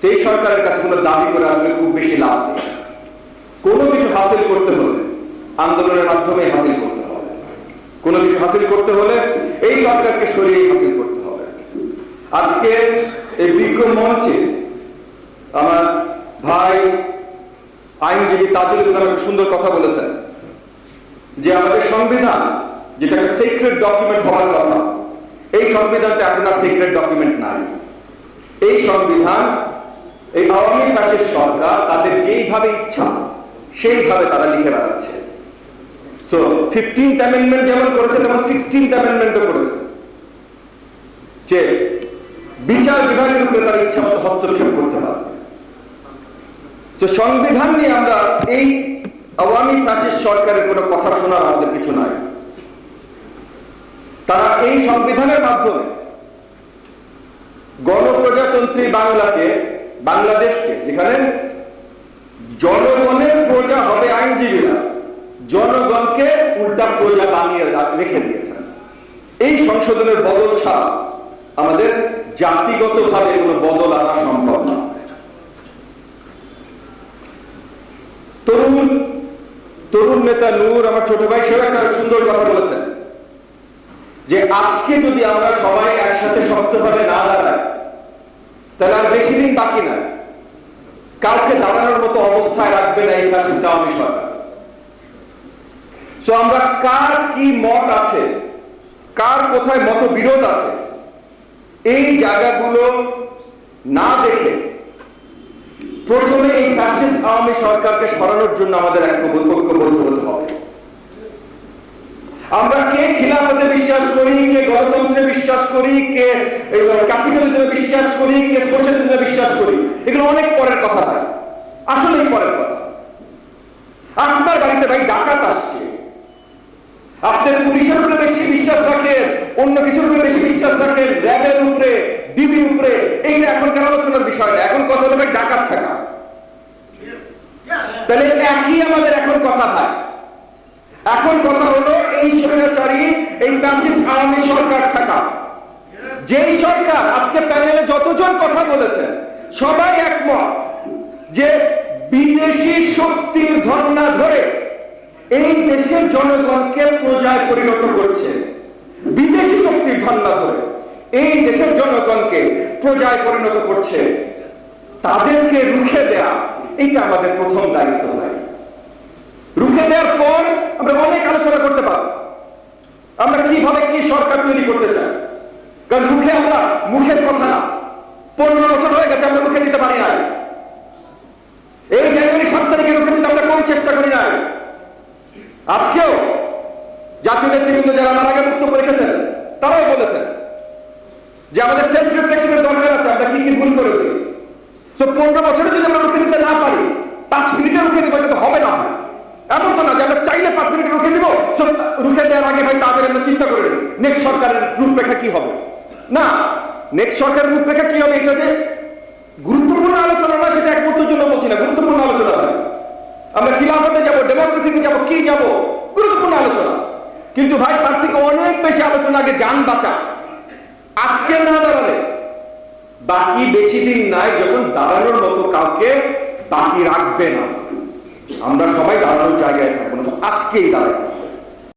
সেই সরকারের কাছে কোনো দাবি করে আসলে খুব বেশি লাভ নেই। কোনো কিছু হাসিল করতে হলে আন্দোলনের মাধ্যমে হাসিল করতে হবে। কোনো কিছু হাসিল করতে হলে এই সরকারকে সরিয়ে হাসিল করতে হবে। আজকে এই বিজ্ঞ মঞ্চে আমার ভাই আইনজীবী তাজুল ইসলাম একটা সুন্দর কথা বলেছেন যে আমাদের সংবিধান যেটা একটা সিক্রেট ডকুমেন্ট হওয়ার কথা, এই সংবিধানটা এখন আর সিক্রেট ডকুমেন্ট নাই। এই সংবিধান এই আওয়ামী ফ্যাসিস্ট সরকার তাদের যেইভাবে ইচ্ছা সেইভাবে তারা লিখে বেড়াচ্ছে। সো 15th অ্যামেন্ডমেন্ট যেমন করেছে তেমন 16th অ্যামেন্ডমেন্টও করেছে যে বিচার বিভাগের উপরে তারা ইচ্ছা মতো হস্তক্ষেপ করতে পারে। সো সংবিধান নিয়ে আমরা এই আওয়ামী ফ্যাসিস্ট সরকারের কোনো কথা শোনার আমাদের কিছু নাই। তারা এই সংবিধানের মাধ্যমে গণপ্রজাতন্ত্রী বাংলাদেশকে যেখানে জনগণের প্রজা হবে আইনজীবীরা, জনগণকে উল্টা প্রজা বানিয়ে রেখে দিয়েছেন। এই সংশোধনের বদল ছাড়া আমাদের জাতিগতভাবে কোনো বদল আনা সম্ভব না। তরুণ নেতা নূর, আমার ছোট ভাই, সেও একটা সুন্দর কথা বলেছেন যে আজকে যদি আমরা সবাই একসাথে শক্তভাবে না দাঁড়াই তাহলে আর বেশি দিন বাকি নাই, কাউকে দাঁড়ানোর মতো অবস্থায় রাখবে না এই ফ্যাসিস্ট আওয়ামী সরকার। সো আমরা কার কি মত আছে, কার কোথায় মতবিরোধ আছে, এই জায়গাগুলো না দেখে প্রথমে এই ফ্যাসিস্ট আওয়ামী সরকারকে সরানোর জন্য আমাদের ঐক্যবদ্ধ হতে হবে। আমরা কে খিলাফতে বিশ্বাস করি, কে গণতন্ত্রে বিশ্বাস করি, কে ক্যাপিটালিজমে বিশ্বাস করি, কে সোশ্যালিজমে বিশ্বাস করি, এগুলো অনেক পরের কথা ভাই, আসলেই পরের কথা। আপনার বাড়িতে ভাই ডাকাত আসছে, আপনি পুলিশের উপরে বেশি বিশ্বাস রাখেন, অন্য কিছুর উপরে বেশি বিশ্বাস রাখেন, র্যাবের উপরে, ডিবির উপরে, এইটা এখনকার আলোচনার বিষয় না। এখন কথা হলো ভাই ডাকাত ছাকা। তাহলে একই আমাদের এখন কথা ভাই। এখন কথা হলো এই স্বৈরাচারী এই ফ্যাসিস্ট আওয়ামী সরকার থাকা, যেই সরকার আজকে প্যানেলে যতজন কথা বলেছেন সবাই একমত যে বিদেশি শক্তির ধর্ণা ধরে এই দেশের জনগণকে প্রজায় পরিণত করছে। বিদেশি শক্তির ধর্ণা ধরে এই দেশের জনগণকে প্রজায় পরিণত করছে। তাদেরকে রুখে দেয়া এটা আমাদের প্রথম দায়িত্ব ভাই। রুখে দেওয়ার পর আমরা অনেক আলোচনা করতে পারবো আমরা কিভাবে কি সরকার তৈরি করতে চাই। কারণ রুখে আমরা মুখের কথা না, 15 বছর হয়ে গেছে আমরা রুখে দিতে পারি না। এই জানুয়ারি 7 তারিখে রুখে দিতে আমরা কোন চেষ্টা করি না। আজকেও জাতীয় নেতৃবৃন্দ যারা আমার আগে বক্তব্য রেখেছেন তারাও বলেছেন যে আমাদের সেলফ রিফ্লেকশনের দরকার আছে, আমরা কি কি ভুল করেছি। তো 15 বছরে যদি আমরা রুখে দিতে না পারি 5 মিনিটে রুখে দিব, এটা তো হবে না ভাই। এমন তো না যে আমরা চাইলে 5 মিনিটে রুখে দিব। রুখে দেওয়ার আগে ভাই তাদের আমরা চিন্তা করে নিই নেক্সট সরকারের রূপরেখা কি হবে। না, নেক্সট সরকারের রূপরেখা কি হবে এটা যে গুরুত্বপূর্ণ আলোচনা না, সেটা এক মুহূর্তের জন্য বলছি না, গুরুত্বপূর্ণ আলোচনা হয়। আমরা খিলাফতে যাব, ডেমোক্রেসিতে যাব, কি যাব, গুরুত্বপূর্ণ আলোচনা। কিন্তু ভাই তার থেকে অনেক বেশি আলোচনা আগে যান বাঁচা। আজকে না দাঁড়ালে বাকি বেশি দিন নাই যখন দাঁড়ানোর মতো কাউকে বাকি রাখবে না। আমরা সবাই দাঁড়ানোর জায়গায় থাকবো না, আজকেই দাঁড়াতে হবে।